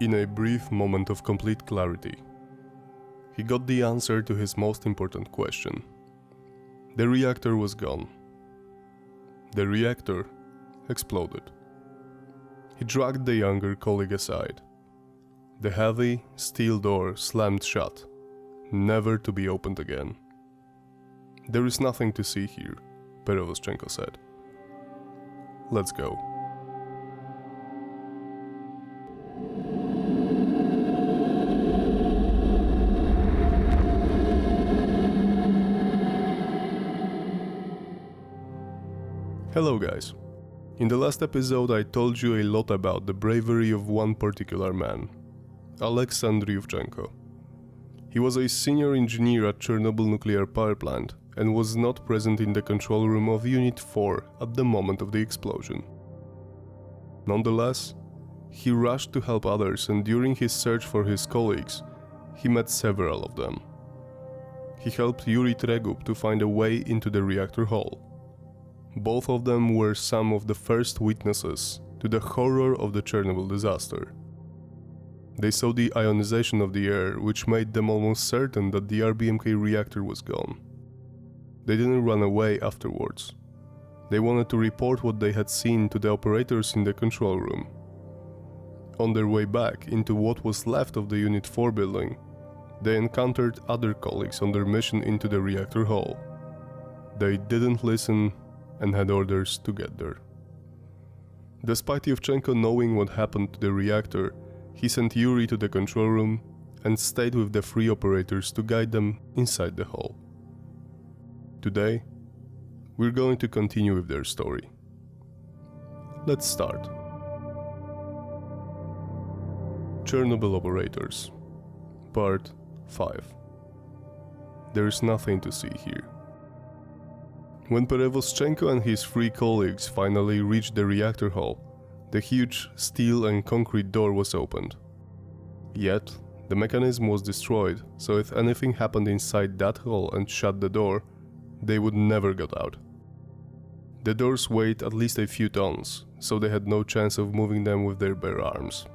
In a brief moment of complete clarity, he got the answer to his most important question. The reactor was gone. The reactor exploded. He dragged the younger colleague aside. The heavy steel door slammed shut, never to be opened again. "There is nothing to see here," Perevoschenko said. "Let's go." Hello guys. In the last episode I told you a lot about the bravery of one particular man, Alexander Yuvchenko. He was a senior engineer at Chernobyl nuclear power plant and was not present in the control room of Unit 4 at the moment of the explosion. Nonetheless, he rushed to help others, and during his search for his colleagues, he met several of them. He helped Yuri Tregub to find a way into the reactor hall. Both of them were some of the first witnesses to the horror of the Chernobyl disaster. They saw the ionization of the air, which made them almost certain that the RBMK reactor was gone. They didn't run away afterwards. They wanted to report what they had seen to the operators in the control room. On their way back into what was left of the Unit 4 building, they encountered other colleagues on their mission into the reactor hall. They didn't listen and had orders to get there. Despite Yevchenko knowing what happened to the reactor, he sent Yuri to the control room and stayed with the three operators to guide them inside the hall. Today, we're going to continue with their story. Let's start. Chernobyl Operators, Part 5. There is nothing to see here. When Perevoschenko and his three colleagues finally reached the reactor hall, the huge steel and concrete door was opened. Yet, the mechanism was destroyed, so if anything happened inside that hall and shut the door, they would never get out. The doors weighed at least a few tons, so they had no chance of moving them with their bare arms.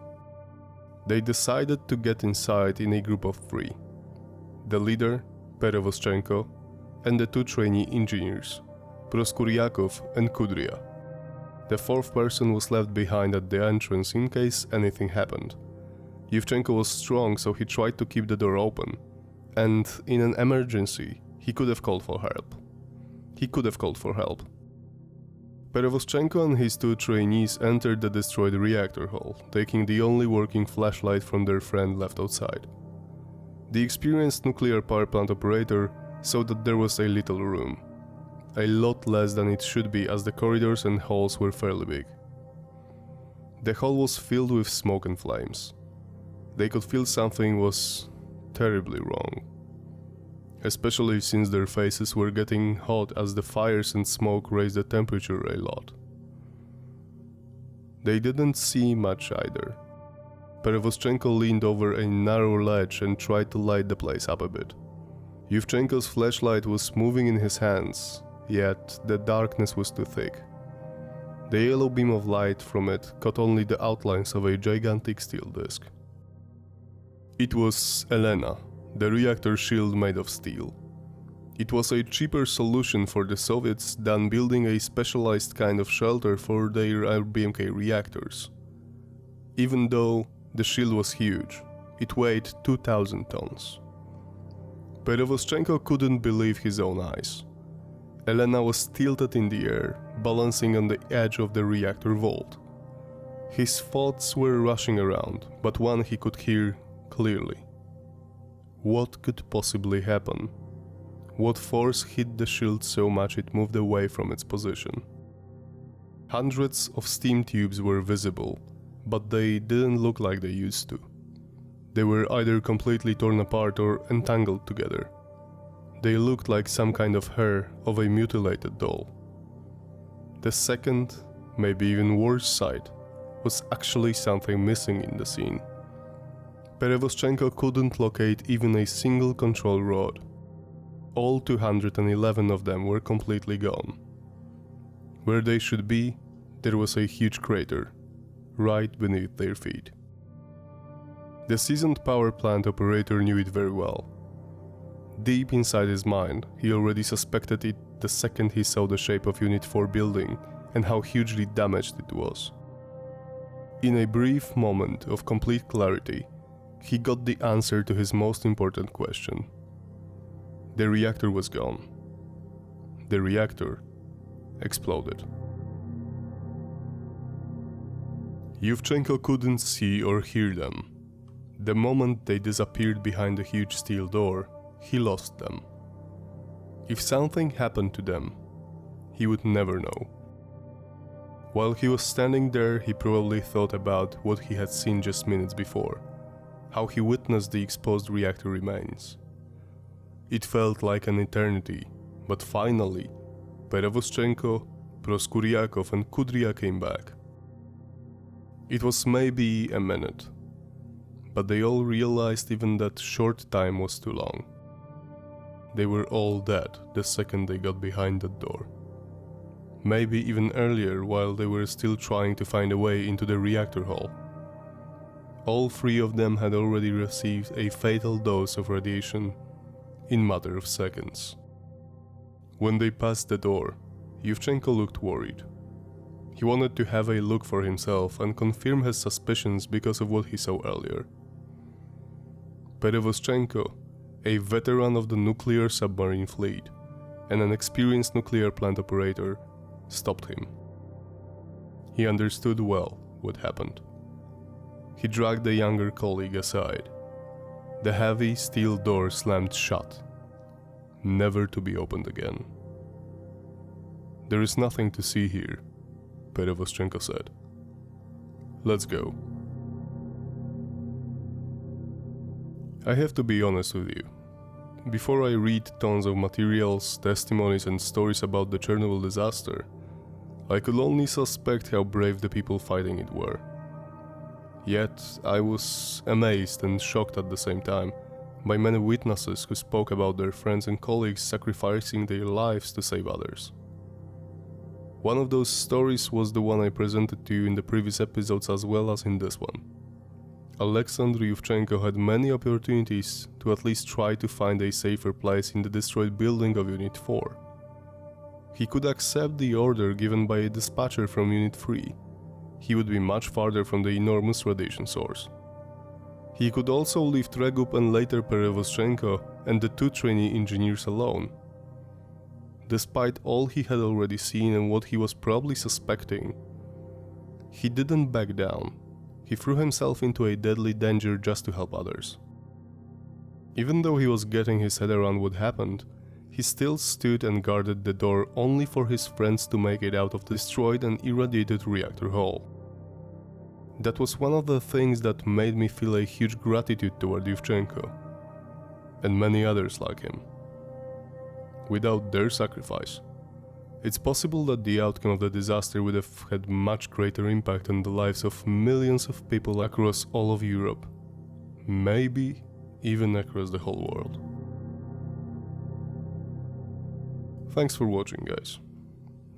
They decided to get inside in a group of three: the leader, Perevoschenko, and the two trainee engineers, Proskuryakov and Kudrya. The fourth person was left behind at the entrance in case anything happened. Yevchenko was strong, so he tried to keep the door open, and in an emergency, he could have called for help. Perevoschenko and his two trainees entered the destroyed reactor hall, taking the only working flashlight from their friend left outside. The experienced nuclear power plant operator saw that there was a little room, a lot less than it should be as the corridors and halls were fairly big. The hall was filled with smoke and flames. They could feel something was terribly wrong, especially since their faces were getting hot as the fires and smoke raised the temperature a lot. They didn't see much either. Perevoschenko leaned over a narrow ledge and tried to light the place up a bit. Yevchenko's flashlight was moving in his hands, yet the darkness was too thick. The yellow beam of light from it caught only the outlines of a gigantic steel disc. It was Elena, the reactor shield made of steel. It was a cheaper solution for the Soviets than building a specialized kind of shelter for their RBMK reactors. Even though the shield was huge, it weighed 2,000 tons. Perevoschenko couldn't believe his own eyes. Elena was tilted in the air, balancing on the edge of the reactor vault. His thoughts were rushing around, but one he could hear clearly. What could possibly happen? What force hit the shield so much it moved away from its position? Hundreds of steam tubes were visible, but they didn't look like they used to. They were either completely torn apart or entangled together. They looked like some kind of hair of a mutilated doll. The second, maybe even worse sight, was actually something missing in the scene. Perevoschenko couldn't locate even a single control rod. All 211 of them were completely gone. Where they should be, there was a huge crater, right beneath their feet. The seasoned power plant operator knew it very well. Deep inside his mind, he already suspected it the second he saw the shape of Unit 4 building and how hugely damaged it was. In a brief moment of complete clarity, he got the answer to his most important question. The reactor was gone. The reactor exploded. Yevchenko couldn't see or hear them. The moment they disappeared behind the huge steel door, he lost them. If something happened to them, he would never know. While he was standing there, he probably thought about what he had seen just minutes before, how he witnessed the exposed reactor remains. It felt like an eternity, but finally, Perevoschenko, Proskuryakov and Kudrya came back. It was maybe a minute, but they all realized even that short time was too long. They were all dead the second they got behind that door. Maybe even earlier, while they were still trying to find a way into the reactor hall. All three of them had already received a fatal dose of radiation in a matter of seconds. When they passed the door, Yevchenko looked worried. He wanted to have a look for himself and confirm his suspicions because of what he saw earlier. Perevoschenko, a veteran of the nuclear submarine fleet and an experienced nuclear plant operator, stopped him. He understood well what happened. He dragged the younger colleague aside. The heavy steel door slammed shut, never to be opened again. "There is nothing to see here," Perevoschenko said. "Let's go." I have to be honest with you. Before I read tons of materials, testimonies and stories about the Chernobyl disaster, I could only suspect how brave the people fighting it were. Yet I was amazed and shocked at the same time by many witnesses who spoke about their friends and colleagues sacrificing their lives to save others. One of those stories was the one I presented to you in the previous episodes as well as in this one. Alexander Yevchenko had many opportunities to at least try to find a safer place in the destroyed building of Unit 4. He could accept the order given by a dispatcher from Unit 3. He would be much farther from the enormous radiation source. He could also leave Tregup and later Perevoschenko and the two trainee engineers alone. Despite all he had already seen and what he was probably suspecting, he didn't back down. He threw himself into a deadly danger just to help others. Even though he was getting his head around what happened, he still stood and guarded the door only for his friends to make it out of the destroyed and irradiated reactor hall. That was one of the things that made me feel a huge gratitude toward Yevchenko, and many others like him. Without their sacrifice, it's possible that the outcome of the disaster would have had much greater impact on the lives of millions of people across all of Europe, maybe even across the whole world. Thanks for watching, guys.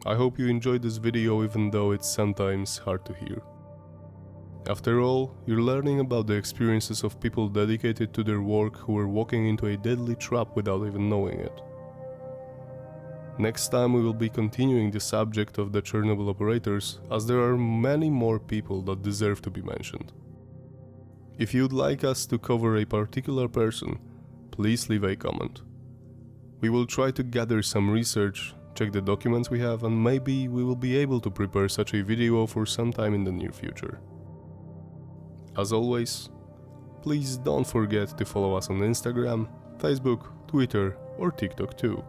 I hope you enjoyed this video even though it's sometimes hard to hear. After all, you're learning about the experiences of people dedicated to their work who were walking into a deadly trap without even knowing it. Next time we will be continuing the subject of the Chernobyl Operators, as there are many more people that deserve to be mentioned. If you'd like us to cover a particular person, please leave a comment. We will try to gather some research, check the documents we have, and maybe we will be able to prepare such a video for some time in the near future. As always, please don't forget to follow us on Instagram, Facebook, Twitter or TikTok too.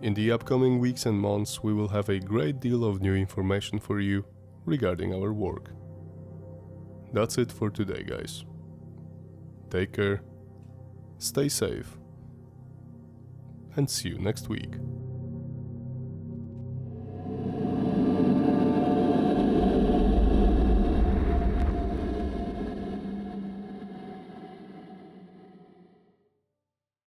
In the upcoming weeks and months, we will have a great deal of new information for you regarding our work. That's it for today, guys. Take care, stay safe, and see you next week.